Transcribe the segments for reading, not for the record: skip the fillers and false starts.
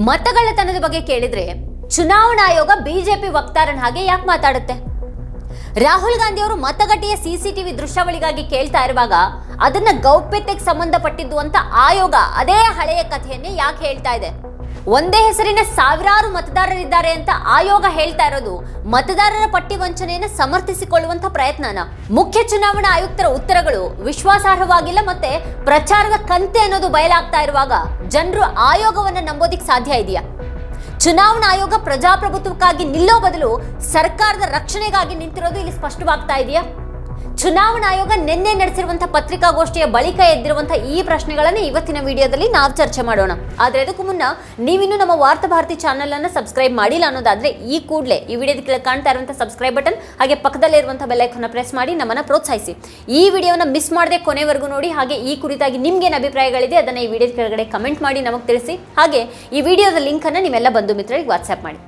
ಮತಗಳ್ಳತನದ ಬಗ್ಗೆ ಕೇಳಿದ್ರೆ ಚುನಾವಣಾ ಆಯೋಗ ಬಿಜೆಪಿ ವಕ್ತಾರನ ಹಾಗೆ ಯಾಕೆ ಮಾತಾಡುತ್ತೆ? ರಾಹುಲ್ ಗಾಂಧಿ ಅವರು ಮತಗಟ್ಟೆಯ ಸಿಸಿಟಿವಿ ದೃಶ್ಯಾವಳಿಗಾಗಿ ಕೇಳ್ತಾ ಇರುವಾಗ ಅದನ್ನ ಗೌಪ್ಯತೆಗೆ ಸಂಬಂಧಪಟ್ಟಿದ್ದು ಅಂತ ಆಯೋಗ ಅದೇ ಹಳೆಯ ಕಥೆಯನ್ನೇ ಯಾಕೆ ಹೇಳ್ತಾ ಇದೆ? ಒಂದೇ ಹೆಸರಿನ ಸಾವಿರಾರು ಮತದಾರರಿದ್ದಾರೆ ಅಂತ ಆಯೋಗ ಹೇಳ್ತಾ ಇರೋದು ಮತದಾರರ ಪಟ್ಟಿ ವಂಚನೆಯನ್ನು ಸಮರ್ಥಿಸಿಕೊಳ್ಳುವಂತ ಪ್ರಯತ್ನನ? ಮುಖ್ಯ ಚುನಾವಣಾ ಆಯುಕ್ತರ ಉತ್ತರಗಳು ವಿಶ್ವಾಸಾರ್ಹವಾಗಿಲ್ಲ ಮತ್ತೆ ಪ್ರಚಾರದ ಕಂತೆ ಅನ್ನೋದು ಬಯಲಾಗ್ತಾ ಇರುವಾಗ ಜನರು ಆಯೋಗವನ್ನ ನಂಬೋದಿಕ್ ಸಾಧ್ಯ ಇದೆಯಾ? ಚುನಾವಣಾ ಆಯೋಗ ಪ್ರಜಾಪ್ರಭುತ್ವಕ್ಕಾಗಿ ನಿಲ್ಲೋ ಬದಲು ಸರ್ಕಾರದ ರಕ್ಷಣೆಗಾಗಿ ನಿಂತಿರೋದು ಇಲ್ಲಿ ಸ್ಪಷ್ಟವಾಗ್ತಾ ಇದೆಯಾ? ಚುನಾವಣಾ ಆಯೋಗ ನಿನ್ನೆ ನಡೆಸಿರುವಂತಹ ಪತ್ರಿಕಾಗೋಷ್ಠಿಯ ಬಳಿಕ ಎದ್ದಿರುವಂತಹ ಈ ಪ್ರಶ್ನೆಗಳನ್ನು ಇವತ್ತಿನ ವಿಡಿಯೋದಲ್ಲಿ ನಾವು ಚರ್ಚೆ ಮಾಡೋಣ. ಆದರೆ ಅದಕ್ಕೂ ಮುನ್ನ ನೀವಿನ್ನೂ ನಮ್ಮ ವಾರ್ತಾ ಭಾರತಿ ಚಾನೆಲ್ ಅನ್ನು ಸಬ್ಸ್ಕ್ರೈಬ್ ಮಾಡಿಲ್ಲ ಅನ್ನೋದಾದ್ರೆ ಈ ಕೂಡಲೇ ಈ ವಿಡಿಯೋದ ಕೆಳಗೆ ಕಾಣ್ತಾ ಇರುವಂತಹ ಸಬ್ಸ್ಕ್ರೈಬ್ ಬಟನ್ ಹಾಗೆ ಪಕ್ಕದಲ್ಲೇ ಇರುವಂತಹ ಬೆಲ್ ಐಕಾನ್ ಪ್ರೆಸ್ ಮಾಡಿ ನಮ್ಮನ್ನ ಪ್ರೋತ್ಸಾಹಿಸಿ. ಈ ವಿಡಿಯೋನ ಮಿಸ್ ಮಾಡದೆ ಕೊನೆವರೆಗೂ ನೋಡಿ. ಹಾಗೆ ಈ ಕುರಿತಾಗಿ ನಿಮ್ಗೇನು ಅಭಿಪ್ರಾಯಗಳಿದೆ ಅದನ್ನ ಈ ವಿಡಿಯೋದ ಕೆಳಗಡೆ ಕಮೆಂಟ್ ಮಾಡಿ ನಮಗೆ ತಿಳಿಸಿ. ಹಾಗೆ ಈ ವಿಡಿಯೋದ ಲಿಂಕ್ ಅನ್ನು ನೀವೆಲ್ಲ ಬಂಧು ಮಿತ್ರರಿಗೆ ವಾಟ್ಸ್ಆಪ್ ಮಾಡಿ.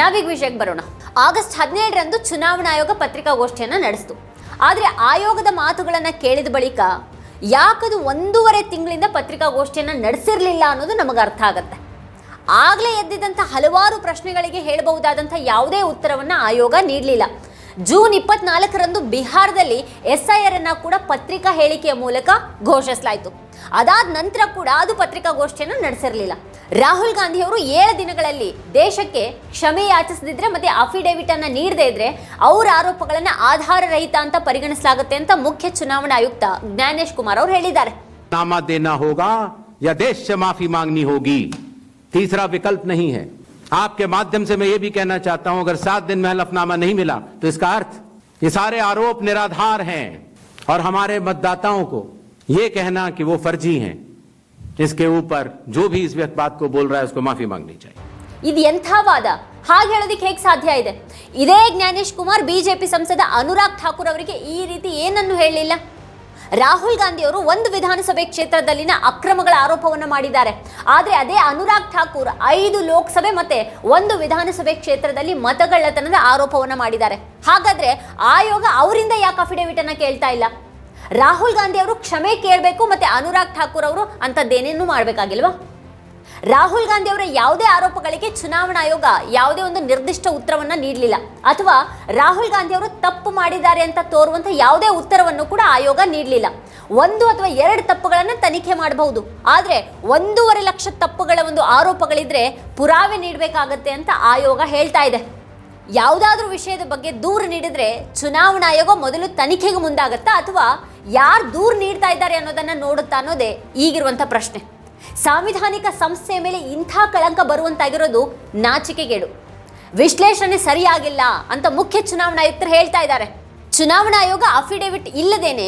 ನಾವೀಗ ವಿಷಯಕ್ಕೆ ಬರೋಣ. ಆಗಸ್ಟ್ 17ರಂದು ಚುನಾವಣಾ ಆಯೋಗ ಪತ್ರಿಕಾಗೋಷ್ಠಿಯನ್ನು ನಡೆಸಿತು. ಆದರೆ ಆಯೋಗದ ಮಾತುಗಳನ್ನು ಕೇಳಿದ ಬಳಿಕ ಯಾಕದು 1.5 ತಿಂಗಳಿಂದ ಪತ್ರಿಕಾಗೋಷ್ಠಿಯನ್ನು ನಡೆಸಿರಲಿಲ್ಲ ಅನ್ನೋದು ನಮಗೆ ಅರ್ಥ ಆಗುತ್ತೆ. ಆಗಲೇ ಎದ್ದಿದ್ದಂಥ ಹಲವಾರು ಪ್ರಶ್ನೆಗಳಿಗೆ ಹೇಳಬಹುದಾದಂಥ ಯಾವುದೇ ಉತ್ತರವನ್ನು ಆಯೋಗ ನೀಡಲಿಲ್ಲ. ಜೂನ್ 24ರಂದು ಬಿಹಾರದಲ್ಲಿ SIR ಅನ್ನು ಕೂಡ ಪತ್ರಿಕಾ ಹೇಳಿಕೆಯ ಮೂಲಕ ಘೋಷಿಸಲಾಯಿತು. ಅದಾದ ನಂತರ ಕೂಡ ಅದು ಪತ್ರಿಕಾಗೋಷ್ಠಿಯನ್ನು ನಡೆಸಿರಲಿಲ್ಲ. ರಾಹುಲ್ ಗಾಂಧಿ ಅವರು 7 ದಿನಗಳಲ್ಲಿ ದೇಶಕ್ಕೆ ಕ್ಷಮೆ ಯಾಚಿಸದಿದ್ರೆ ಮತ್ತೆ ಅಫಿಡೇವಿಟ್ ಅನ್ನ ನೀಡದೇ ಇದ್ರೆ ಅವರ ಆರೋಪಗಳನ್ನ ಆಧಾರ ರಹಿತ ಅಂತ ಪರಿಗಣಿಸಲಾಗುತ್ತೆ ಅಂತ ಮುಖ್ಯ ಚುನಾವಣಾ ಆಯುಕ್ತ ಜ್ಞಾನೇಶ್ ಕುಮಾರ್ ಅವರು ಹೇಳಿದ್ದಾರೆ. नामा देना होगा या देश से माफी मांगनी होगी, तीसरा विकल्प नहीं है. आपके माध्यम से मैं ये भी कहना चाहता हूं, अगर 7 दिन में हलफनामा नहीं मिला तो इसका अर्थ ये सारे आरोप निराधार हैं और हमारे मतदाताओं को ये कहना कि वो फर्जी हैं, इसके ऊपर जो भी इस बात को बोल रहा है उसको माफी मांगनी चाहिए. ಇದು ಎಂಥ ವಾದ? ಹಾಗೆ ಹೇಳೋದಕ್ಕೆ ಹೇಗೆ ಸಾಧ್ಯ ಇದೆ? ಇದೇ ಜ್ಞಾನೇಶ್ ಕುಮಾರ್ ಬಿಜೆಪಿ ಸಂಸದ ಅನುರಾಗ್ ಠಾಕೂರ್ ಅವರಿಗೆ ಈ ರೀತಿ ಏನನ್ನು ಹೇಳಲಿಲ್ಲ. ರಾಹುಲ್ ಗಾಂಧಿ ಅವರು ಒಂದು ವಿಧಾನಸಭೆ ಕ್ಷೇತ್ರದಲ್ಲಿನ ಅಕ್ರಮಗಳ ಆರೋಪವನ್ನು ಮಾಡಿದ್ದಾರೆ. ಆದರೆ ಅದೇ ಅನುರಾಗ್ ಠಾಕೂರ್ 5 ಲೋಕಸಭೆ ಮತ್ತೆ 1 ವಿಧಾನಸಭೆ ಕ್ಷೇತ್ರದಲ್ಲಿ ಮತಗಳ್ಳತನದ ಆರೋಪವನ್ನು ಮಾಡಿದ್ದಾರೆ. ಹಾಗಾದ್ರೆ ಆಯೋಗ ಅವರಿಂದ ಯಾಕೆ ಅಫಿಡೇವಿಟ್ ಅನ್ನ ಕೇಳ್ತಾ ಇಲ್ಲ? ರಾಹುಲ್ ಗಾಂಧಿ ಅವರು ಕ್ಷಮೆ ಕೇಳಬೇಕು ಮತ್ತೆ ಅನುರಾಗ್ ಠಾಕೂರ್ ಅವರು ಅಂತದ್ದೇನೇನು ಮಾಡಬೇಕಾಗಿಲ್ವಾ? ರಾಹುಲ್ ಗಾಂಧಿ ಅವರ ಯಾವುದೇ ಆರೋಪಗಳಿಗೆ ಚುನಾವಣಾ ಆಯೋಗ ಯಾವುದೇ ಒಂದು ನಿರ್ದಿಷ್ಟ ಉತ್ತರವನ್ನ ನೀಡಲಿಲ್ಲ, ಅಥವಾ ರಾಹುಲ್ ಗಾಂಧಿ ಅವರು ತಪ್ಪು ಮಾಡಿದ್ದಾರೆ ಅಂತ ತೋರುವಂತ ಯಾವುದೇ ಉತ್ತರವನ್ನು ಕೂಡ ಆಯೋಗ ನೀಡಲಿಲ್ಲ. 1 ಅಥವಾ 2 ತಪ್ಪುಗಳನ್ನು ತನಿಖೆ ಮಾಡಬಹುದು, ಆದರೆ 1.5 ಲಕ್ಷ ತಪ್ಪುಗಳ ಒಂದು ಆರೋಪಗಳಿದ್ರೆ ಪುರಾವೆ ನೀಡಬೇಕಾಗತ್ತೆ ಅಂತ ಆಯೋಗ ಹೇಳ್ತಾ ಇದೆ. ಯಾವುದಾದ್ರೂ ವಿಷಯದ ಬಗ್ಗೆ ದೂರು ನೀಡಿದ್ರೆ ಚುನಾವಣಾ ಆಯೋಗ ಮೊದಲು ತನಿಖೆಗೆ ಮುಂದಾಗತ್ತಾ ಅಥವಾ ಯಾರು ದೂರು ನೀಡ್ತಾ ಇದ್ದಾರೆ ಅನ್ನೋದನ್ನ ನೋಡುತ್ತಾ ಅನ್ನೋದೇ ಈಗಿರುವಂಥ ಪ್ರಶ್ನೆ. ಸಾಂವಿಧಾನಿಕ ಸಂಸ್ಥೆಯ ಮೇಲೆ ಇಂಥ ಕಳಂಕ ಬರುವಂತಾಗಿರೋದು ನಾಚಿಕೆಗೇಡು. ವಿಶ್ಲೇಷಣೆ ಸರಿಯಾಗಿಲ್ಲ ಅಂತ ಮುಖ್ಯ ಚುನಾವಣಾ ಆಯುಕ್ತರು ಹೇಳ್ತಾ ಇದ್ದಾರೆ. ಚುನಾವಣಾ ಆಯೋಗ ಅಫಿಡೇವಿಟ್ ಇಲ್ಲದೇನೆ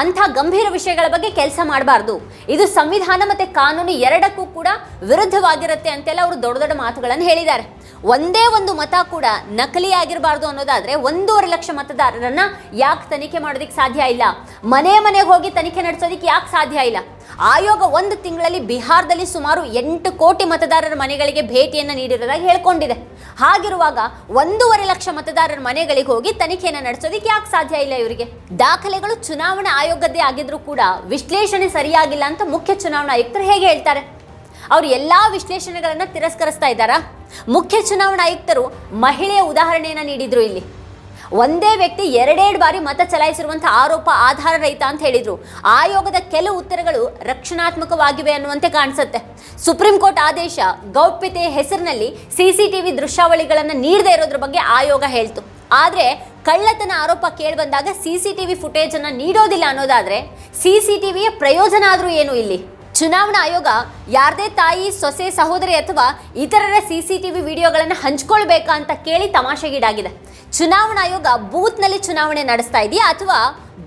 ಅಂಥ ಗಂಭೀರ ವಿಷಯಗಳ ಬಗ್ಗೆ ಕೆಲಸ ಮಾಡಬಾರ್ದು, ಇದು ಸಂವಿಧಾನ ಮತ್ತೆ ಕಾನೂನು ಎರಡಕ್ಕೂ ಕೂಡ ವಿರುದ್ಧವಾಗಿರುತ್ತೆ ಅಂತೆಲ್ಲ ಅವರು ದೊಡ್ಡ ದೊಡ್ಡ ಮಾತುಗಳನ್ನು ಹೇಳಿದ್ದಾರೆ. ಒಂದೇ ಒಂದು ಮತ ಕೂಡ ನಕಲಿ ಆಗಿರಬಾರ್ದು ಅನ್ನೋದಾದ್ರೆ 1.5 ಲಕ್ಷ ಮತದಾರರನ್ನ ಯಾಕೆ ತನಿಖೆ ಮಾಡೋದಕ್ಕೆ ಸಾಧ್ಯ ಇಲ್ಲ? ಮನೆಗೆ ಹೋಗಿ ತನಿಖೆ ನಡೆಸೋದಕ್ಕೆ ಯಾಕೆ ಸಾಧ್ಯ ಇಲ್ಲ? ಆಯೋಗ 1 ತಿಂಗಳಲ್ಲಿ ಬಿಹಾರದಲ್ಲಿ ಸುಮಾರು 8 ಕೋಟಿ ಮತದಾರರ ಮನೆಗಳಿಗೆ ಭೇಟಿಯನ್ನು ನೀಡಿರೋದಾಗಿ ಹೇಳ್ಕೊಂಡಿದೆ. ಹಾಗಿರುವಾಗ 1.5 ಲಕ್ಷ ಮತದಾರರ ಮನೆಗಳಿಗೆ ಹೋಗಿ ತನಿಖೆಯನ್ನು ನಡೆಸೋದಕ್ಕೆ ಯಾಕೆ ಸಾಧ್ಯ ಇಲ್ಲ ಇವರಿಗೆ? ದಾಖಲೆಗಳು ಚುನಾವಣಾ ಆಯೋಗದ್ದೇ ಆಗಿದ್ರೂ ಕೂಡ ವಿಶ್ಲೇಷಣೆ ಸರಿಯಾಗಿಲ್ಲ ಅಂತ ಮುಖ್ಯ ಚುನಾವಣಾ ಆಯುಕ್ತರು ಹೇಗೆ ಹೇಳ್ತಾರೆ? ಅವರು ಎಲ್ಲಾ ವಿಶ್ಲೇಷಣೆಗಳನ್ನ ತಿರಸ್ಕರಿಸ್ತಾ ಇದ್ದಾರಾ? ಮುಖ್ಯ ಚುನಾವಣಾ ಆಯುಕ್ತರು ಮಹಿಳೆಯ ಉದಾಹರಣೆಯನ್ನ ನೀಡಿದ್ರು. ಇಲ್ಲಿ ಒಂದೇ ವ್ಯಕ್ತಿ 2 ಬಾರಿ ಮತ ಚಲಾಯಿಸಿರುವಂತಹ ಆರೋಪ ಆಧಾರ ರಹಿತ ಅಂತ ಹೇಳಿದ್ರು. ಆಯೋಗದ ಕೆಲವು ಉತ್ತರಗಳು ರಕ್ಷಣಾತ್ಮಕವಾಗಿವೆ ಅನ್ನುವಂತೆ ಕಾಣಿಸುತ್ತೆ. ಸುಪ್ರೀಂ ಕೋರ್ಟ್ ಆದೇಶ ಗೌಪ್ಯತೆಯ ಹೆಸರಿನಲ್ಲಿ CCTV ದೃಶ್ಯಾವಳಿಗಳನ್ನು ನೀಡದೇ ಇರೋದ್ರ ಬಗ್ಗೆ ಆಯೋಗ ಹೇಳ್ತು. ಆದರೆ ಕಳ್ಳತನ ಆರೋಪ ಕೇಳಿ ಬಂದಾಗ CCTV ಫುಟೇಜ್ ಅನ್ನ ನೀಡೋದಿಲ್ಲ ಅನ್ನೋದಾದ್ರೆ CCTVಯ ಪ್ರಯೋಜನ ಆದ್ರೂ ಏನು ಇಲ್ಲಿ? ಚುನಾವಣಾ ಆಯೋಗ ಯಾರದೇ ತಾಯಿ, ಸೊಸೆ, ಸಹೋದರಿ ಅಥವಾ ಇತರರ CCTV ವಿಡಿಯೋಗಳನ್ನು ಹಂಚ್ಕೊಳ್ಬೇಕಾ ಅಂತ ಕೇಳಿ ತಮಾಷೆಗೀಡಾಗಿದೆ. ಚುನಾವಣಾ ಆಯೋಗ ಬೂತ್ನಲ್ಲಿ ಚುನಾವಣೆ ನಡೆಸ್ತಾ ಇದೆಯಾ ಅಥವಾ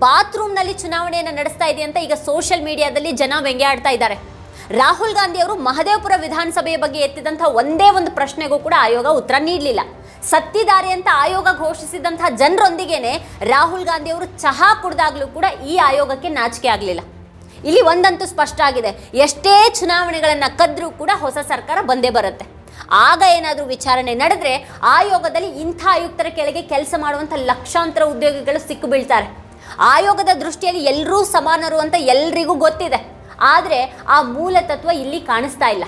ಬಾತ್ರೂಮ್ನಲ್ಲಿ ಚುನಾವಣೆಯನ್ನು ನಡೆಸ್ತಾ ಇದೆಯಾ ಅಂತ ಈಗ ಸೋಷಿಯಲ್ ಮೀಡಿಯಾದಲ್ಲಿ ಜನ ವ್ಯಂಗ್ಯಾಡ್ತಾ ಇದ್ದಾರೆ. ರಾಹುಲ್ ಗಾಂಧಿ ಅವರು ಮಹದೇವಪುರ ವಿಧಾನಸಭೆಯ ಬಗ್ಗೆ ಎತ್ತಿದಂಥ ಒಂದೇ ಒಂದು ಪ್ರಶ್ನೆಗೂ ಕೂಡ ಆಯೋಗ ಉತ್ತರ ನೀಡಲಿಲ್ಲ. ಸತ್ತಿದ್ದಾರೆ ಅಂತ ಆಯೋಗ ಘೋಷಿಸಿದಂತಹ ಜನರೊಂದಿಗೇನೆ ರಾಹುಲ್ ಗಾಂಧಿ ಅವರು ಚಹಾ ಕುಡಿದಾಗಲೂ ಕೂಡ ಈ ಆಯೋಗಕ್ಕೆ ನಾಚಿಕೆ ಆಗಲಿಲ್ಲ. ಇಲ್ಲಿ ಒಂದಂತೂ ಸ್ಪಷ್ಟ ಆಗಿದೆ, ಎಷ್ಟೇ ಚುನಾವಣೆಗಳನ್ನು ಕದ್ರೂ ಕೂಡ ಹೊಸ ಸರ್ಕಾರ ಬಂದೇ ಬರುತ್ತೆ. ಆಗ ಏನಾದರೂ ವಿಚಾರಣೆ ನಡೆದ್ರೆ ಆಯೋಗದಲ್ಲಿ ಇಂಥ ಆಯುಕ್ತರ ಕೆಳಗೆ ಕೆಲಸ ಮಾಡುವಂಥ ಲಕ್ಷಾಂತರ ಉದ್ಯೋಗಿಗಳು ಸಿಕ್ಕು ಬೀಳ್ತಾರೆ. ಆಯೋಗದ ದೃಷ್ಟಿಯಲ್ಲಿ ಎಲ್ಲರೂ ಸಮಾನರು ಅಂತ ಎಲ್ರಿಗೂ ಗೊತ್ತಿದೆ. ಆದರೆ ಆ ಮೂಲ ತತ್ವ ಇಲ್ಲಿ ಕಾಣಿಸ್ತಾ ಇಲ್ಲ.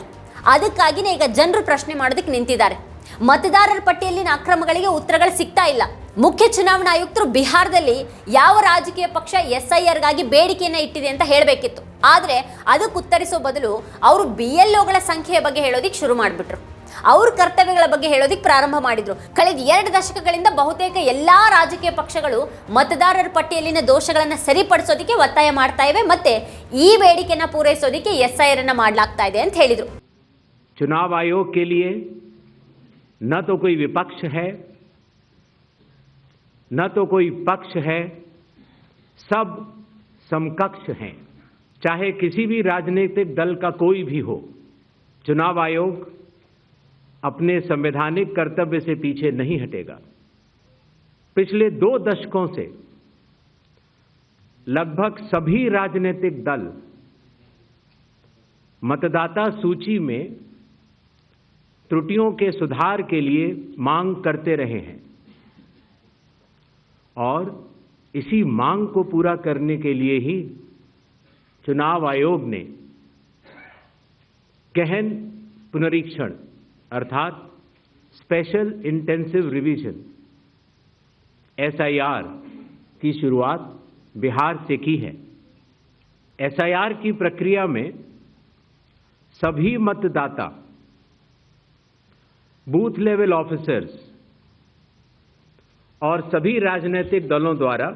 ಅದಕ್ಕಾಗಿನೇ ಈಗ ಜನರು ಪ್ರಶ್ನೆ ಮಾಡೋದಕ್ಕೆ ನಿಂತಿದ್ದಾರೆ. ಮತದಾರರ ಪಟ್ಟಿಯಲ್ಲಿನ ಅಕ್ರಮಗಳಿಗೆ ಉತ್ತರಗಳು ಸಿಗ್ತಾ ಇಲ್ಲ. ಮುಖ್ಯ ಚುನಾವಣಾ ಆಯುಕ್ತರು ಬಿಹಾರದಲ್ಲಿ ಯಾವ ರಾಜಕೀಯ ಪಕ್ಷ SIRಗಾಗಿ ಬೇಡಿಕೆಯನ್ನ ಇಟ್ಟಿದೆ ಅಂತ ಹೇಳಬೇಕಿತ್ತು. ಆದರೆ ಅದಕ್ಕೆ ಉತ್ತರಿಸೋ ಬದಲು ಅವರು BLOಗಳ ಸಂಖ್ಯೆಯ ಬಗ್ಗೆ ಹೇಳೋದಿಕ್ಕೆ ಶುರು ಮಾಡಿಬಿಟ್ರು. ಅವ್ರ ಕರ್ತವ್ಯಗಳ ಬಗ್ಗೆ ಹೇಳೋದಿಕ್ಕೆ ಪ್ರಾರಂಭ ಮಾಡಿದ್ರು. ಕಳೆದ 2 ದಶಕಗಳಿಂದ ಬಹುತೇಕ ಎಲ್ಲಾ ರಾಜಕೀಯ ಪಕ್ಷಗಳು ಮತದಾರರ ಪಟ್ಟಿಯಲ್ಲಿನ ದೋಷಗಳನ್ನು ಸರಿಪಡಿಸೋದಕ್ಕೆ ಒತ್ತಾಯ ಮಾಡ್ತಾ ಇವೆ, ಮತ್ತೆ ಈ ಬೇಡಿಕೆನ ಪೂರೈಸೋದಕ್ಕೆ SIR ಅನ್ನ ಮಾಡಲಾಗ್ತಾ ಇದೆ ಅಂತ ಹೇಳಿದ್ರು. चुनाव आयोग के लिए न तो कोई विपक्ष है, न तो कोई पक्ष है, सब समकक्ष हैं. चाहे किसी भी राजनीतिक दल का कोई भी हो, चुनाव आयोग अपने संवैधानिक कर्तव्य से पीछे नहीं हटेगा. पिछले 2 दशकों से लगभग सभी राजनीतिक दल मतदाता सूची में त्रुटियों के सुधार के लिए मांग करते रहे हैं और इसी मांग को पूरा करने के लिए ही चुनाव आयोग ने गहन पुनरीक्षण अर्थात स्पेशल इंटेंसिव रिवीजन SIR की शुरुआत बिहार से की है. SIR की प्रक्रिया में सभी मतदाता, बूथ लेवल ऑफिसर्स और सभी राजनीतिक दलों द्वारा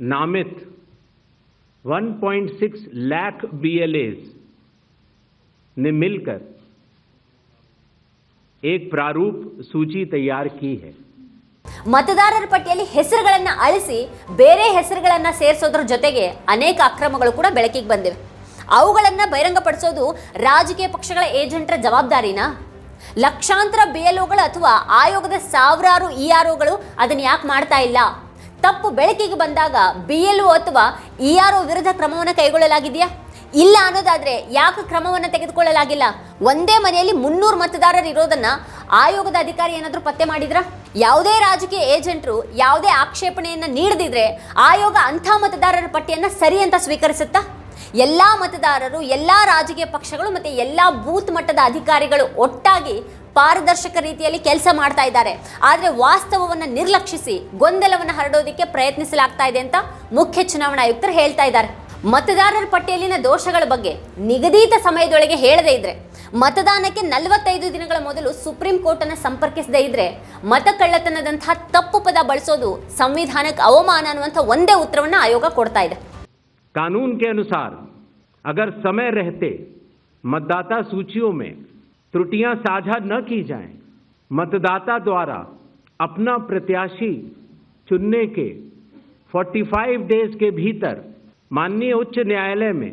नामित 1.6 लाख BLAs ने मिलकर एक प्रारूप सूची तैयार की है. ಮತದಾರರ ಪಟ್ಟಿಯಲ್ಲಿ ಹೆಸರುಗಳನ್ನು ಅಳಿಸಿ ಬೇರೆ ಹೆಸರುಗಳನ್ನು ಸೇರಿಸೋದ್ರ ಜೊತೆಗೆ ಅನೇಕ ಅಕ್ರಮಗಳು ಕೂಡ ಬೆಳಕಿಗೆ ಬಂದಿವೆ. ಅವುಗಳನ್ನು ಬಹಿರಂಗಪಡಿಸೋದು ರಾಜಕೀಯ ಪಕ್ಷಗಳ ಏಜೆಂಟರ ಜವಾಬ್ದಾರಿನಾ? ಲಕ್ಷಾಂತರ BLOಗಳು ಅಥವಾ ಆಯೋಗದ ಸಾವಿರಾರು EROಗಳು ಅದನ್ನು ಯಾಕೆ ಮಾಡ್ತಾ ಇಲ್ಲ? ತಪ್ಪು ಬೆಳಕಿಗೆ ಬಂದಾಗ BLO ಅಥವಾ ERO ವಿರುದ್ಧ ಕ್ರಮವನ್ನು ಕೈಗೊಳ್ಳಲಾಗಿದೆಯಾ? ಇಲ್ಲ ಅನ್ನೋದಾದ್ರೆ ಯಾಕೆ ಕ್ರಮವನ್ನು ತೆಗೆದುಕೊಳ್ಳಲಾಗಿಲ್ಲ? ಒಂದೇ ಮನೆಯಲ್ಲಿ 300 ಮತದಾರರು ಇರೋದನ್ನ ಆಯೋಗದ ಅಧಿಕಾರಿ ಏನಾದರೂ ಪತ್ತೆ ಮಾಡಿದ್ರ? ಯಾವುದೇ ರಾಜಕೀಯ ಏಜೆಂಟರು ಯಾವುದೇ ಆಕ್ಷೇಪಣೆಯನ್ನ ನೀಡದಿದ್ರೆ ಆಯೋಗ ಅಂಥ ಮತದಾರರ ಪಟ್ಟಿಯನ್ನ ಸರಿ ಅಂತ ಸ್ವೀಕರಿಸುತ್ತಾ? ಎಲ್ಲಾ ಮತದಾರರು, ಎಲ್ಲಾ ರಾಜಕೀಯ ಪಕ್ಷಗಳು ಮತ್ತೆ ಎಲ್ಲಾ ಬೂತ್ ಮಟ್ಟದ ಅಧಿಕಾರಿಗಳು ಒಟ್ಟಾಗಿ ಪಾರದರ್ಶಕ ರೀತಿಯಲ್ಲಿ ಕೆಲಸ ಮಾಡ್ತಾ ಇದ್ದಾರೆ. ಆದರೆ ವಾಸ್ತವವನ್ನು ನಿರ್ಲಕ್ಷಿಸಿ ಗೊಂದಲವನ್ನು ಹರಡೋದಕ್ಕೆ ಪ್ರಯತ್ನಿಸಲಾಗ್ತಾ ಇದೆ ಅಂತ ಮುಖ್ಯ ಚುನಾವಣಾ ಆಯುಕ್ತರು ಹೇಳ್ತಾ ಇದ್ದಾರೆ. ಮತದಾರರ ಪಟ್ಟಿಯಲ್ಲಿನ ದೋಷಗಳ ಬಗ್ಗೆ ನಿಗದಿತ ಸಮಯದೊಳಗೆ ಹೇಳದೇ ಇದ್ರೆ, ಮತದಾನಕ್ಕೆ 45 ದಿನಗಳ ಮೊದಲು ಸುಪ್ರೀಂ ಕೋರ್ಟ್ ಅನ್ನು ಸಂಪರ್ಕಿಸದೇ ಇದ್ರೆ ಮತ ಕಳ್ಳತನದಂತಹ ತಪ್ಪು ಪದ ಬಳಸೋದು ಸಂವಿಧಾನಕ್ಕೆ ಅವಮಾನ ಅನ್ನುವಂಥ ಒಂದೇ ಉತ್ತರವನ್ನು ಆಯೋಗ ಕೊಡ್ತಾ ಇದೆ. कानून के अनुसार अगर समय रहते मतदाता सूचियों में त्रुटियां साझा न की जाएं, मतदाता द्वारा अपना प्रत्याशी चुनने के 45 डेज के भीतर माननीय उच्च न्यायालय में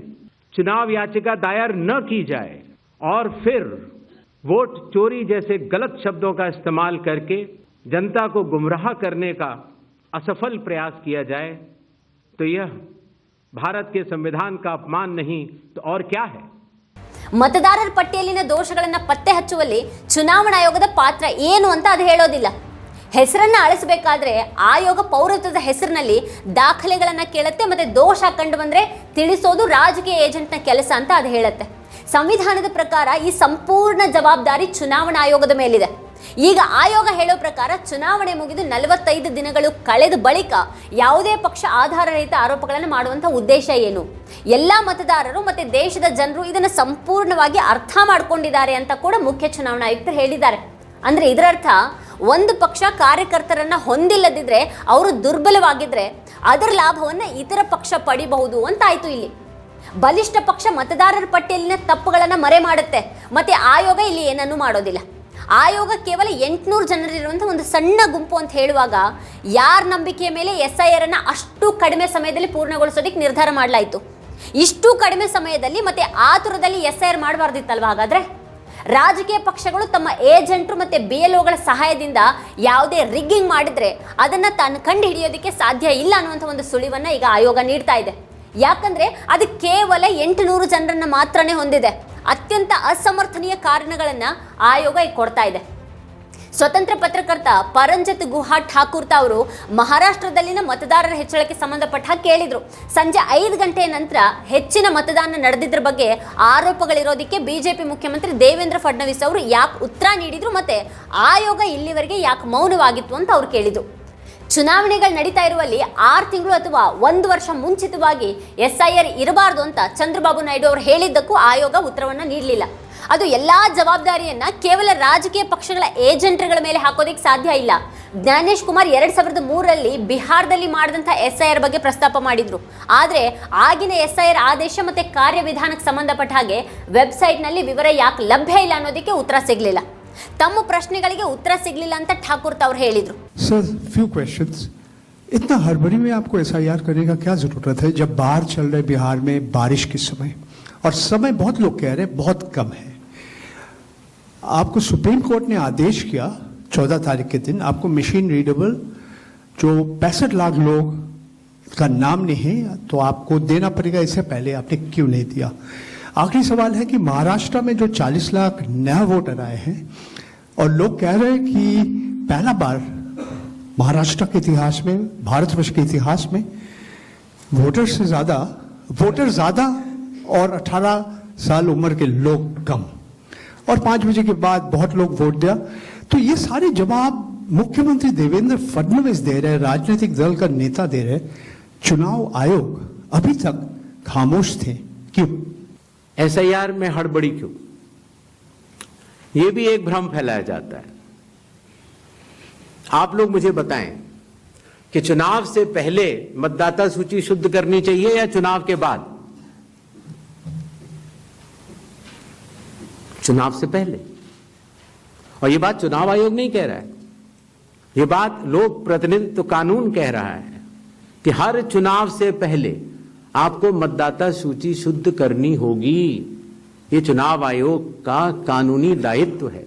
चुनाव याचिका दायर न की जाए और फिर वोट चोरी जैसे गलत शब्दों का इस्तेमाल करके जनता को गुमराह करने का असफल प्रयास किया जाए तो यह भारत के संविधान का अपमान नहीं तो और क्या है? ಮತದಾರರ ಪಟ್ಟಿಯಲ್ಲಿನ ದೋಷಗಳನ್ನು ಪತ್ತೆ ಹಚ್ಚುವಲ್ಲಿ ಚುನಾವಣಾ ಆಯೋಗದ ಪಾತ್ರ ಏನು ಅಂತ ಅದು ಹೇಳೋದಿಲ್ಲ. ಹೆಸರನ್ನ ಅಳಿಸಬೇಕಾದ್ರೆ ಆಯೋಗ ಪೌರತ್ವದ ಹೆಸರಿನಲ್ಲಿ ದಾಖಲೆಗಳನ್ನು ಕೇಳುತ್ತೆ, ಮತ್ತೆ ದೋಷ ಕಂಡು ಬಂದ್ರೆ ತಿಳಿಸೋದು ರಾಜಕೀಯ ಏಜೆಂಟ್ನ ಕೆಲಸ ಅಂತ ಅದು ಹೇಳುತ್ತೆ. ಸಂವಿಧಾನದ ಪ್ರಕಾರ ಈ ಸಂಪೂರ್ಣ ಜವಾಬ್ದಾರಿ ಚುನಾವಣಾ ಆಯೋಗದ ಮೇಲಿದೆ. ಈಗ ಆಯೋಗ ಹೇಳೋ ಪ್ರಕಾರ ಚುನಾವಣೆ ಮುಗಿದು 45 ದಿನಗಳು ಕಳೆದ ಬಳಿಕ ಯಾವುದೇ ಪಕ್ಷ ಆಧಾರರಹಿತ ಆರೋಪಗಳನ್ನು ಮಾಡುವಂಥ ಉದ್ದೇಶ ಏನು? ಎಲ್ಲ ಮತದಾರರು ಮತ್ತೆ ದೇಶದ ಜನರು ಇದನ್ನು ಸಂಪೂರ್ಣವಾಗಿ ಅರ್ಥ ಮಾಡ್ಕೊಂಡಿದ್ದಾರೆ ಅಂತ ಕೂಡ ಮುಖ್ಯ ಚುನಾವಣಾ ಆಯುಕ್ತರು ಹೇಳಿದ್ದಾರೆ. ಅಂದ್ರೆ ಇದರರ್ಥ ಒಂದು ಪಕ್ಷ ಕಾರ್ಯಕರ್ತರನ್ನ ಹೊಂದಿಲ್ಲದಿದ್ರೆ, ಅವರು ದುರ್ಬಲವಾಗಿದ್ರೆ ಅದರ ಲಾಭವನ್ನ ಇತರ ಪಕ್ಷ ಪಡಿಬಹುದು ಅಂತ ಆಯ್ತು. ಇಲ್ಲಿ ಬಲಿಷ್ಠ ಪಕ್ಷ ಮತದಾರರ ಪಟ್ಟಿಯಲ್ಲಿನ ತಪ್ಪುಗಳನ್ನು ಮರೆ ಮಾಡುತ್ತೆ, ಮತ್ತೆ ಆಯೋಗ ಇಲ್ಲಿ ಏನನ್ನೂ ಮಾಡೋದಿಲ್ಲ. ಆಯೋಗ ಕೇವಲ 800 ಜನರಿರುವಂಥ ಒಂದು ಸಣ್ಣ ಗುಂಪು ಅಂತ ಹೇಳುವಾಗ ಯಾರ ನಂಬಿಕೆಯ ಮೇಲೆ SIR ಅನ್ನು ಅಷ್ಟು ಕಡಿಮೆ ಸಮಯದಲ್ಲಿ ಪೂರ್ಣಗೊಳಿಸೋದಕ್ಕೆ ನಿರ್ಧಾರ ಮಾಡಲಾಯಿತು? ಇಷ್ಟು ಕಡಿಮೆ ಸಮಯದಲ್ಲಿ ಮತ್ತೆ ಆತುರದಲ್ಲಿ SIR ಮಾಡಬಾರ್ದಿತ್ತಲ್ವ? ಹಾಗಾದ್ರೆ ರಾಜಕೀಯ ಪಕ್ಷಗಳು ತಮ್ಮ ಏಜೆಂಟ್ರು ಮತ್ತೆ BLOಗಳ ಸಹಾಯದಿಂದ ಯಾವುದೇ ರಿಗ್ಗಿಂಗ್ ಮಾಡಿದ್ರೆ ಅದನ್ನ ತಾನು ಕಂಡು ಹಿಡಿಯೋದಕ್ಕೆ ಸಾಧ್ಯ ಇಲ್ಲ ಅನ್ನುವಂಥ ಒಂದು ಸುಳಿವನ್ನ ಈಗ ಆಯೋಗ ನೀಡ್ತಾ ಇದೆ. ಯಾಕಂದ್ರೆ ಅದು ಕೇವಲ 800 ಜನರನ್ನ ಮಾತ್ರನೇ ಹೊಂದಿದೆ. ಅತ್ಯಂತ ಅಸಮರ್ಥನೀಯ ಕಾರಣಗಳನ್ನ ಆಯೋಗ ಈಗ ಕೊಡ್ತಾ ಇದೆ. ಸ್ವತಂತ್ರ ಪತ್ರಕರ್ತ ಪರಂಜಿತ್ ಗುಹಾ ಠಾಕೂರ್ ಅವರು ಮಹಾರಾಷ್ಟ್ರದಲ್ಲಿನ ಮತದಾರರ ಹೆಚ್ಚಳಕ್ಕೆ ಸಂಬಂಧಪಟ್ಟ ಹಾಗೆ ಕೇಳಿದ್ರು. ಸಂಜೆ 5 ಗಂಟೆಯ ನಂತರ ಹೆಚ್ಚಿನ ಮತದಾನ ನಡೆದಿದ್ರ ಬಗ್ಗೆ ಆರೋಪಗಳಿರೋದಕ್ಕೆ ಬಿಜೆಪಿ ಮುಖ್ಯಮಂತ್ರಿ ದೇವೇಂದ್ರ ಫಡ್ನವೀಸ್ ಅವರು ಯಾಕೆ ಉತ್ತರ ನೀಡಿದ್ರು, ಮತ್ತೆ ಆಯೋಗ ಇಲ್ಲಿವರೆಗೆ ಯಾಕೆ ಮೌನವಾಗಿತ್ತು ಅಂತ ಅವ್ರು ಕೇಳಿದ್ರು. ಚುನಾವಣೆಗಳು ನಡೀತಾ ಇರುವಲ್ಲಿ 6 ತಿಂಗಳು ಅಥವಾ 1 ವರ್ಷ ಮುಂಚಿತವಾಗಿ SIR ಇರಬಾರ್ದು ಅಂತ ಚಂದ್ರಬಾಬು ನಾಯ್ಡು ಅವರು ಹೇಳಿದ್ದಕ್ಕೂ ಆಯೋಗ ಉತ್ತರವನ್ನ ನೀಡಲಿಲ್ಲ. ಅದು ಎಲ್ಲಾ ಜವಾಬ್ದಾರಿಯನ್ನ ಕೇವಲ ರಾಜಕೀಯ ಪಕ್ಷಗಳ ಏಜೆಂಟ್ಗಳ ಮೇಲೆ ಹಾಕೋದಿಕ್ಕೆ ಸಾಧ್ಯ ಇಲ್ಲ. ಜ್ಞಾನೇಶ್ ಕುಮಾರ್ 2003ರಲ್ಲಿ ಬಿಹಾರದಲ್ಲಿ ಮಾಡಿದಂಥ SIR ಬಗ್ಗೆ ಪ್ರಸ್ತಾಪ ಮಾಡಿದ್ರು. ಆದರೆ ಆಗಿನ SIR ಆದೇಶ ಮತ್ತೆ ಕಾರ್ಯವಿಧಾನಕ್ಕೆ ಸಂಬಂಧಪಟ್ಟ ಹಾಗೆ ವೆಬ್ಸೈಟ್ನಲ್ಲಿ ವಿವರ ಯಾಕೆ ಲಭ್ಯ ಇಲ್ಲ ಅನ್ನೋದಕ್ಕೆ ಉತ್ತರ ಸಿಗಲಿಲ್ಲ. ತಮ್ಮ ಪ್ರಶ್ನೆಗಳಿಗೆ ಉತ್ತರ ಸಿಗಲಿಲ್ಲ ಅಂತ ಠಾಕೂರ್ ಅವರು ಹೇಳಿದ್ರು. Sir few questions. इतना हड़बड़ी में आपको SIR करने का क्या जरूरत है जब बाहर चल रहे बिहार में बारिश के समय, और समय बहुत लोग कह रहे हैं बहुत कम है. आपको सुप्रीम कोर्ट ने आदेश किया 14 तारीख के दिन, आपको मशीन रीडेबल जो 65 लाख लोग का नाम नहीं है तो आपको देना पड़ेगा. इससे पहले आपने क्यों नहीं दिया? आखिरी सवाल है कि महाराष्ट्र में जो 40 लाख नया वोटर आए हैं और लोग कह रहे हैं कि पहला बार महाराष्ट्र के इतिहास में, भारतवर्ष के इतिहास में वोटर ज्यादा और 18 साल उम्र के लोग कम, और 5 बजे के बाद बहुत लोग वोट दिया. तो ये सारे जवाब मुख्यमंत्री देवेंद्र फडणवीस दे रहे, राजनीतिक दल का नेता दे रहे, चुनाव आयोग अभी तक खामोश थे. क्यों? SIR में हड़बड़ी क्यों? ये भी एक भ्रम फैलाया जाता है. आप लोग मुझे बताएं कि चुनाव से पहले मतदाता सूची शुद्ध करनी चाहिए या चुनाव के बाद? चुनाव से पहले. और ये बात चुनाव आयोग नहीं कह रहा है, ये बात लोक प्रतिनिधित्व कानून कह रहा है कि हर चुनाव से पहले आपको मतदाता सूची शुद्ध करनी होगी. ये चुनाव आयोग का कानूनी दायित्व है.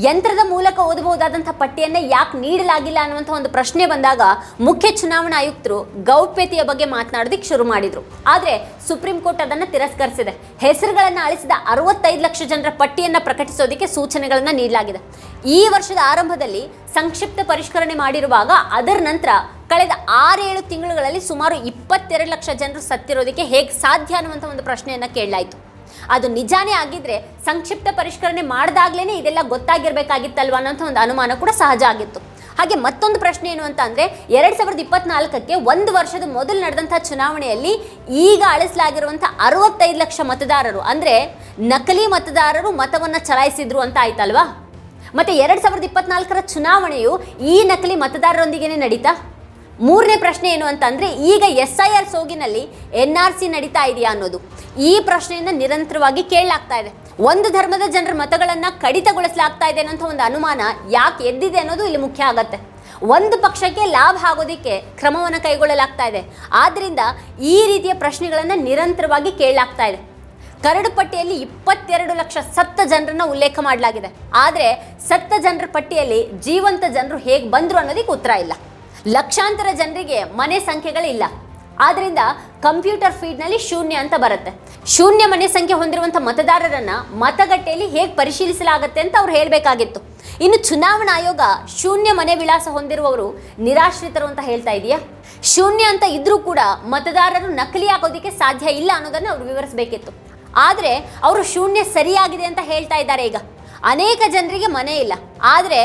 ಯಂತ್ರದ ಮೂಲಕ ಓದಬಹುದಾದಂಥ ಪಟ್ಟಿಯನ್ನ ಯಾಕೆ ನೀಡಲಾಗಿಲ್ಲ ಅನ್ನುವಂಥ ಒಂದು ಪ್ರಶ್ನೆ ಬಂದಾಗ ಮುಖ್ಯ ಚುನಾವಣಾ ಆಯುಕ್ತರು ಗೌಪ್ಯತೆಯ ಬಗ್ಗೆ ಮಾತನಾಡೋದಕ್ಕೆ ಶುರು ಮಾಡಿದ್ರು. ಆದರೆ ಸುಪ್ರೀಂ ಕೋರ್ಟ್ ಅದನ್ನು ತಿರಸ್ಕರಿಸಿದೆ. ಹೆಸರುಗಳನ್ನು ಅಳಿಸಿದ 65 ಲಕ್ಷ ಜನರ ಪಟ್ಟಿಯನ್ನ ಪ್ರಕಟಿಸೋದಕ್ಕೆ ಸೂಚನೆಗಳನ್ನ ನೀಡಲಾಗಿದೆ. ಈ ವರ್ಷದ ಆರಂಭದಲ್ಲಿ ಸಂಕ್ಷಿಪ್ತ ಪರಿಷ್ಕರಣೆ ಮಾಡಿರುವಾಗ ಅದರ ನಂತರ ಕಳೆದ 6-7 ತಿಂಗಳುಗಳಲ್ಲಿ ಸುಮಾರು 22 ಲಕ್ಷ ಜನರು ಸತ್ತಿರೋದಕ್ಕೆ ಹೇಗೆ ಸಾಧ್ಯ ಅನ್ನುವಂಥ ಒಂದು ಪ್ರಶ್ನೆಯನ್ನ ಕೇಳಲಾಯಿತು. ಅದು ನಿಜಾನೇ ಆಗಿದ್ರೆ ಸಂಕ್ಷಿಪ್ತ ಪರಿಷ್ಕರಣೆ ಮಾಡಿದಾಗ್ಲೇನೆ ಇದೆಲ್ಲ ಗೊತ್ತಾಗಿರ್ಬೇಕಾಗಿತ್ತಲ್ವ ಅನ್ನೋಂಥ ಒಂದು ಅನುಮಾನ ಕೂಡ ಸಹಜ ಆಗಿತ್ತು. ಹಾಗೆ ಮತ್ತೊಂದು ಪ್ರಶ್ನೆ ಏನು ಅಂತ ಅಂದರೆ 2024ಕ್ಕೆ 1 ವರ್ಷದ ಮೊದಲು ನಡೆದಂಥ ಚುನಾವಣೆಯಲ್ಲಿ ಈಗ ಅಳಿಸಲಾಗಿರುವಂಥ 65 ಲಕ್ಷ ಮತದಾರರು ಅಂದರೆ ನಕಲಿ ಮತದಾರರು ಮತವನ್ನು ಚಲಾಯಿಸಿದ್ರು ಅಂತ ಆಯ್ತಲ್ವಾ. ಮತ್ತು 2024ರ ಚುನಾವಣೆಯು ಈ ನಕಲಿ ಮತದಾರರೊಂದಿಗೇನೆ ನಡೀತಾ? ಮೂರನೇ ಪ್ರಶ್ನೆ ಏನು ಅಂತಂದರೆ ಈಗ SIR ಸೋಗಿನಲ್ಲಿ NRC ನಡೀತಾ ಇದೆಯಾ ಅನ್ನೋದು. ಈ ಪ್ರಶ್ನೆಯನ್ನು ನಿರಂತರವಾಗಿ ಕೇಳಲಾಗ್ತಾ ಇದೆ. ಒಂದು ಧರ್ಮದ ಜನರ ಮತಗಳನ್ನು ಕಡಿತಗೊಳಿಸಲಾಗ್ತಾ ಇದೆ ಅನ್ನೋಂಥ ಒಂದು ಅನುಮಾನ ಯಾಕೆ ಎದ್ದಿದೆ ಅನ್ನೋದು ಇಲ್ಲಿ ಮುಖ್ಯ ಆಗತ್ತೆ. ಒಂದು ಪಕ್ಷಕ್ಕೆ ಲಾಭ ಆಗೋದಕ್ಕೆ ಕ್ರಮವನ್ನು ಕೈಗೊಳ್ಳಲಾಗ್ತಾ ಇದೆ. ಆದ್ದರಿಂದ ಈ ರೀತಿಯ ಪ್ರಶ್ನೆಗಳನ್ನು ನಿರಂತರವಾಗಿ ಕೇಳಲಾಗ್ತಾ ಇದೆ. ಕರಡು ಪಟ್ಟಿಯಲ್ಲಿ 22 ಲಕ್ಷ ಸತ್ತ ಜನರನ್ನ ಉಲ್ಲೇಖ ಮಾಡಲಾಗಿದೆ. ಆದರೆ ಸತ್ತ ಜನರ ಪಟ್ಟಿಯಲ್ಲಿ ಜೀವಂತ ಜನರು ಹೇಗೆ ಬಂದರು ಅನ್ನೋದಕ್ಕೆ ಉತ್ತರ ಇಲ್ಲ. ಲಕ್ಷಾಂತರ ಜನರಿಗೆ ಮನೆ ಸಂಖ್ಯೆಗಳಿಲ್ಲ. ಆದ್ದರಿಂದ ಕಂಪ್ಯೂಟರ್ ಫೀಡ್ನಲ್ಲಿ ಶೂನ್ಯ ಅಂತ ಬರುತ್ತೆ. ಶೂನ್ಯ ಮನೆ ಸಂಖ್ಯೆ ಹೊಂದಿರುವಂಥ ಮತದಾರರನ್ನ ಮತಗಟ್ಟೆಯಲ್ಲಿ ಹೇಗೆ ಪರಿಶೀಲಿಸಲಾಗುತ್ತೆ ಅಂತ ಅವ್ರು ಹೇಳಬೇಕಾಗಿತ್ತು. ಇನ್ನು ಚುನಾವಣಾ ಆಯೋಗ ಶೂನ್ಯ ಮನೆ ವಿಳಾಸ ಹೊಂದಿರುವವರು ನಿರಾಶ್ರಿತರು ಅಂತ ಹೇಳ್ತಾ ಇದೆಯಾ? ಶೂನ್ಯ ಅಂತ ಇದ್ರೂ ಕೂಡ ಮತದಾರರು ನಕಲಿ ಆಗೋದಕ್ಕೆ ಸಾಧ್ಯ ಇಲ್ಲ ಅನ್ನೋದನ್ನು ಅವ್ರು ವಿವರಿಸಬೇಕಿತ್ತು. ಆದರೆ ಅವರು ಶೂನ್ಯ ಸರಿಯಾಗಿದೆ ಅಂತ ಹೇಳ್ತಾ ಇದ್ದಾರೆ. ಈಗ ಅನೇಕ ಜನರಿಗೆ ಮನೆ ಇಲ್ಲ, ಆದರೆ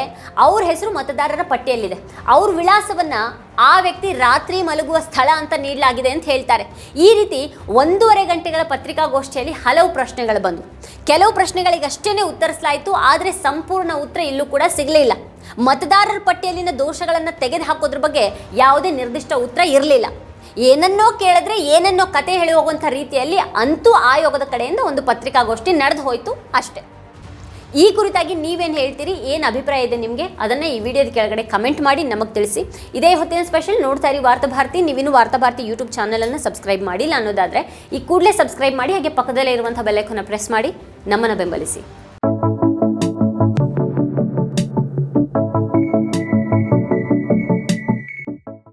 ಅವ್ರ ಹೆಸರು ಮತದಾರರ ಪಟ್ಟಿಯಲ್ಲಿದೆ. ಅವ್ರ ವಿಳಾಸವನ್ನು ಆ ವ್ಯಕ್ತಿ ರಾತ್ರಿ ಮಲಗುವ ಸ್ಥಳ ಅಂತ ನೀಡಲಾಗಿದೆ ಅಂತ ಹೇಳ್ತಾರೆ. ಈ ರೀತಿ 1.5 ಗಂಟೆಗಳ ಪತ್ರಿಕಾಗೋಷ್ಠಿಯಲ್ಲಿ ಹಲವು ಪ್ರಶ್ನೆಗಳು ಬಂದವು. ಕೆಲವು ಪ್ರಶ್ನೆಗಳಿಗಷ್ಟೇ ಉತ್ತರಿಸಲಾಯಿತು, ಆದರೆ ಸಂಪೂರ್ಣ ಉತ್ತರ ಇಲ್ಲೂ ಕೂಡ ಸಿಗಲಿಲ್ಲ. ಮತದಾರರ ಪಟ್ಟಿಯಲ್ಲಿನ ದೋಷಗಳನ್ನು ತೆಗೆದುಹಾಕೋದ್ರ ಬಗ್ಗೆ ಯಾವುದೇ ನಿರ್ದಿಷ್ಟ ಉತ್ತರ ಇರಲಿಲ್ಲ. ಏನನ್ನೋ ಕೇಳಿದ್ರೆ ಏನನ್ನೋ ಕತೆ ಹೇಳಿ ಹೋಗುವಂಥ ರೀತಿಯಲ್ಲಿ ಅಂತೂ ಆಯೋಗದ ಕಡೆಯಿಂದ ಒಂದು ಪತ್ರಿಕಾಗೋಷ್ಠಿ ನಡೆದು ಹೋಯಿತು ಅಷ್ಟೇ. ಈ ಕುರಿತಾಗಿ ನೀವೇನು ಹೇಳ್ತೀರಿ, ಏನು ಅಭಿಪ್ರಾಯ ಇದೆ ನಿಮಗೆ, ಅದನ್ನು ಈ ವಿಡಿಯೋದ ಕೆಳಗಡೆ ಕಮೆಂಟ್ ಮಾಡಿ ನಮಗೆ ತಿಳಿಸಿ. ಇದೇ ಹೊತ್ತಿನ ಸ್ಪೆಷಲ್ ನೋಡ್ತಾ ಇರಿ ವಾರ್ತಾಭಾರತಿ. ನೀವಿನ್ನು ವಾರ್ತಾಭಾರತಿ ಯೂಟ್ಯೂಬ್ ಚಾನಲನ್ನು ಸಬ್ಸ್ಕ್ರೈಬ್ ಮಾಡಿಲ್ಲ ಅನ್ನೋದಾದರೆ ಈ ಕೂಡಲೇ ಸಬ್ಸ್ಕ್ರೈಬ್ ಮಾಡಿ, ಹಾಗೆ ಪಕ್ಕದಲ್ಲೇ ಇರುವಂಥ ಬೆಲ್ ಐಕಾನ್ ಪ್ರೆಸ್ ಮಾಡಿ ನಮ್ಮನ್ನು ಬೆಂಬಲಿಸಿ.